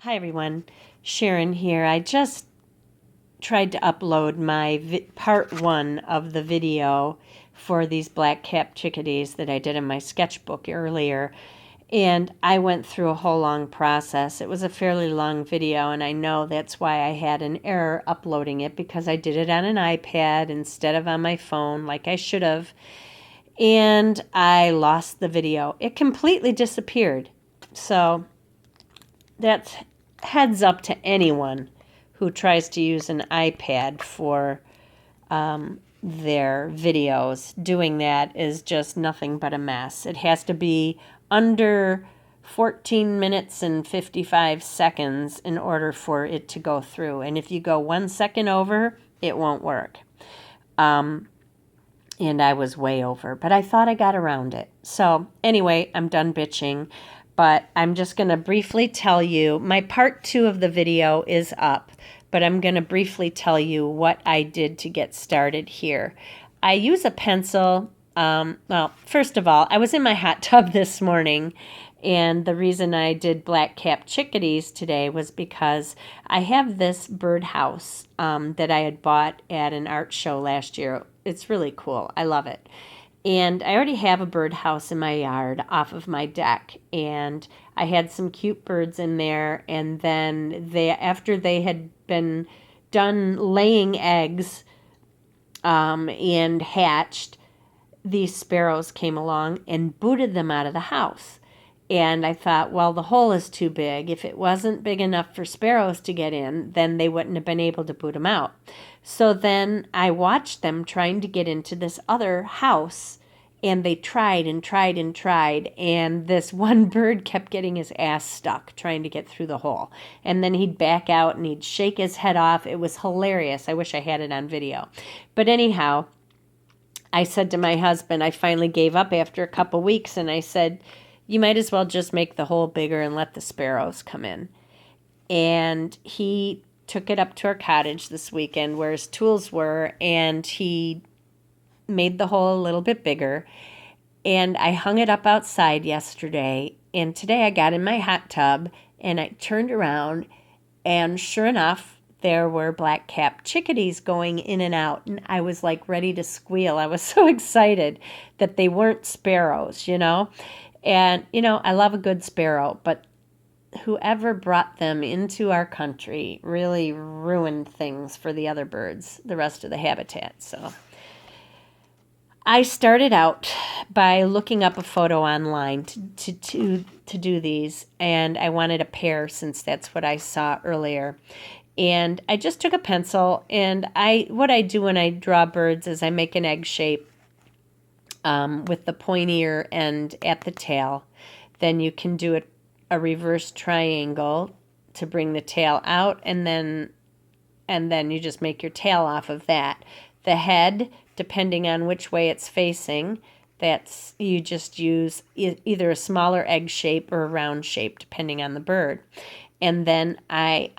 Hi everyone, Sharon here. I just tried to upload my part 1 of the video for these black-capped chickadees that I did in my sketchbook earlier, and I went through a whole long process. It was a fairly long video, and I know that's why I had an error uploading it, because I did it on an iPad instead of on my phone like I should have, and I lost the video. It completely disappeared. So that's heads up to anyone who tries to use an iPad for their videos. Doing that is just nothing but a mess. It has to be under 14 minutes and 55 seconds in order for it to go through. And if you go 1 second over, it won't work. And I was way over, but I thought I got around it. So anyway, I'm done bitching. But I'm just going to briefly tell you, my part 2 of the video is up, but I'm going to briefly tell you what I did to get started here. I use a pencil. Well, first of all, I was in my hot tub this morning, and the reason I did black-capped chickadees today was because I have this birdhouse that I had bought at an art show last year. It's really cool. I love it. And I already have a birdhouse in my yard off of my deck, and I had some cute birds in there, and then after they had been done laying eggs and hatched, these sparrows came along and booted them out of the house. And I thought, well, the hole is too big. If it wasn't big enough for sparrows to get in, then they wouldn't have been able to boot them out. So then I watched them trying to get into this other house, and they tried and tried and tried, and this one bird kept getting his ass stuck trying to get through the hole. And then he'd back out and he'd shake his head off. It was hilarious. I wish I had it on video. But anyhow, I said to my husband, I finally gave up after a couple weeks, and I said, you might as well just make the hole bigger and let the sparrows come in. And he took it up to our cottage this weekend where his tools were, and he made the hole a little bit bigger. And I hung it up outside yesterday, and today I got in my hot tub and I turned around, and sure enough, there were black-capped chickadees going in and out, and I was like ready to squeal. I was so excited that they weren't sparrows, you know. And, you know, I love a good sparrow, but whoever brought them into our country really ruined things for the other birds, the rest of the habitat. So I started out by looking up a photo online to do these, and I wanted a pair since that's what I saw earlier. And I just took a pencil, and what I do when I draw birds is I make an egg shape with the pointier end at the tail. Then you can do a reverse triangle to bring the tail out, and then you just make your tail off of that. The head, depending on which way it's facing, you just use either a smaller egg shape or a round shape, depending on the bird. And then I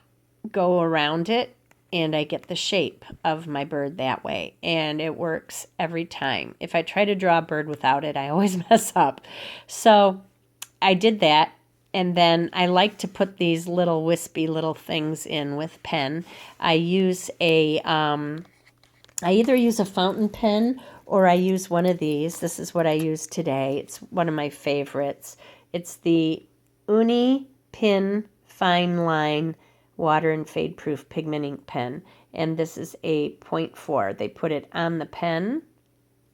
go around it, and I get the shape of my bird that way, and it works every time. If I try to draw a bird without it, I always mess up. So I did that, and then I like to put these little wispy little things in with pen. I either use a fountain pen or I use one of these. This is what I use today. It's one of my favorites. It's the Uni Pin Fine Line Water and Fade Proof Pigment Ink Pen, and this is a 0.4. They put it on the pen,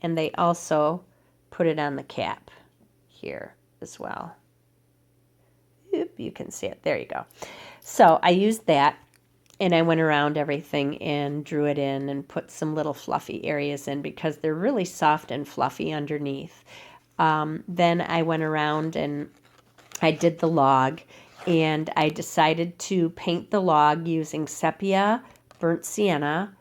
and they also put it on the cap here as well. Oop, you can see it. There you go. So I used that, and I went around everything and drew it in and put some little fluffy areas in because they're really soft and fluffy underneath. Then I went around and I did the log, and I decided to paint the log using sepia, burnt sienna,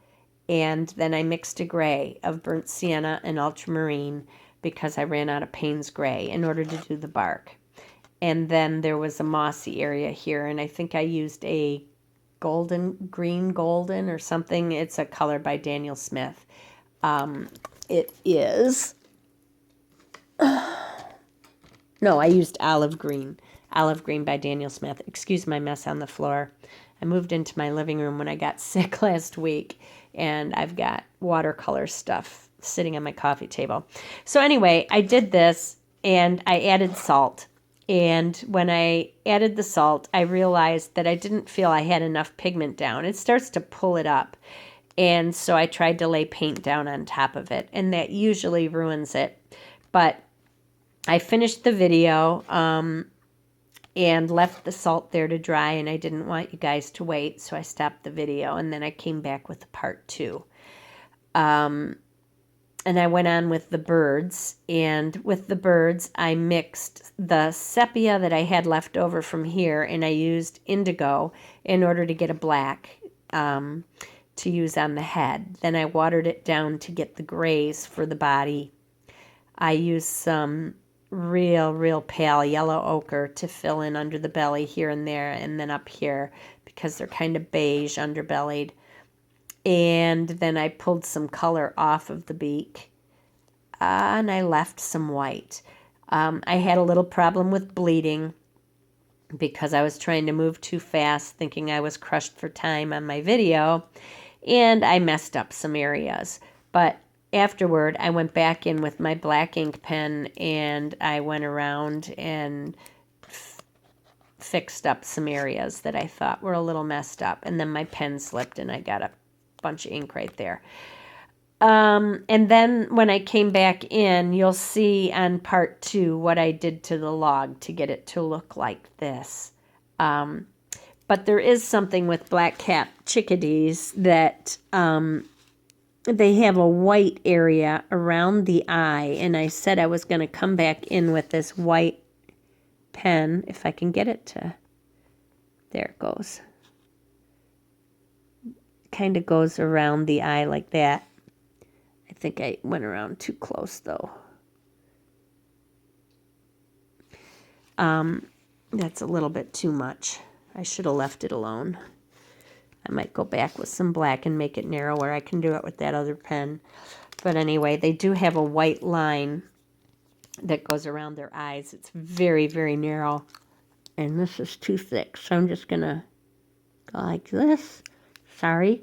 and then I mixed a gray of burnt sienna and ultramarine because I ran out of Payne's gray in order to do the bark. And then there was a mossy area here, and I think I used a green golden or something. It's a color by Daniel Smith. It is... No, I used olive green. Olive Green by Daniel Smith. Excuse my mess on the floor. I moved into my living room when I got sick last week, and I've got watercolor stuff sitting on my coffee table. So anyway, I did this, and I added salt. And when I added the salt, I realized that I didn't feel I had enough pigment down. It starts to pull it up. And so I tried to lay paint down on top of it, and that usually ruins it. But I finished the video and left the salt there to dry, and I didn't want you guys to wait, so I stopped the video, and then I came back with the part 2. And I went on with the birds, and with the birds, I mixed the sepia that I had left over from here, and I used indigo in order to get a black to use on the head. Then I watered it down to get the grays for the body. I used some real pale yellow ochre to fill in under the belly here and there, and then up here, because they're kind of beige underbellied. And then I pulled some color off of the beak, and I left some white. I had a little problem with bleeding because I was trying to move too fast, thinking I was crushed for time on my video, and I messed up some areas. But afterward, I went back in with my black ink pen, and I went around and fixed up some areas that I thought were a little messed up. And then my pen slipped, and I got a bunch of ink right there. And then when I came back in, you'll see on part 2 what I did to the log to get it to look like this. But there is something with black-capped chickadees that they have a white area around the eye, and I said I was going to come back in with this white pen, if I can get it to, there it goes. Kind of goes around the eye like that. I think I went around too close, though. That's a little bit too much. I should have left it alone. I might go back with some black and make it narrower. I can do it with that other pen. But anyway, they do have a white line that goes around their eyes. It's very narrow. And this is too thick, so I'm just going to go like this. Sorry.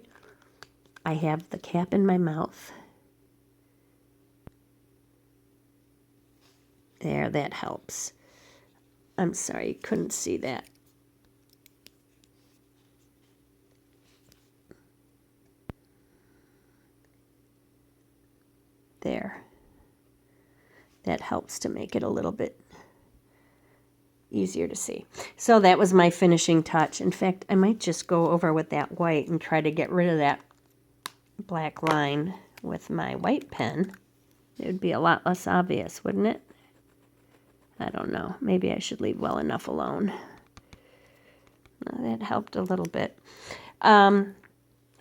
I have the cap in my mouth. There, that helps. I'm sorry, you couldn't see that. There. That helps to make it a little bit easier to see. So that was my finishing touch. In fact, I might just go over with that white and try to get rid of that black line with my white pen. It would be a lot less obvious, wouldn't it? I don't know. Maybe I should leave well enough alone. That helped a little bit.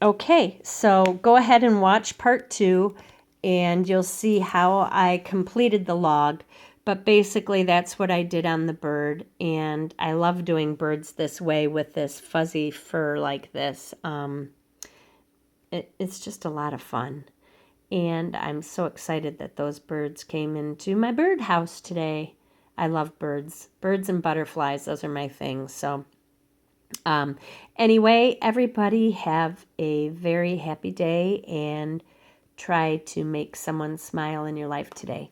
Okay, so go ahead and watch part 2, and you'll see how I completed the log. But basically, that's what I did on the bird, and I love doing birds this way with this fuzzy fur like this. It's just a lot of fun, and I'm so excited that those birds came into my birdhouse today. I love birds. Birds and butterflies, those are my things. So anyway, everybody have a very happy day and try to make someone smile in your life today.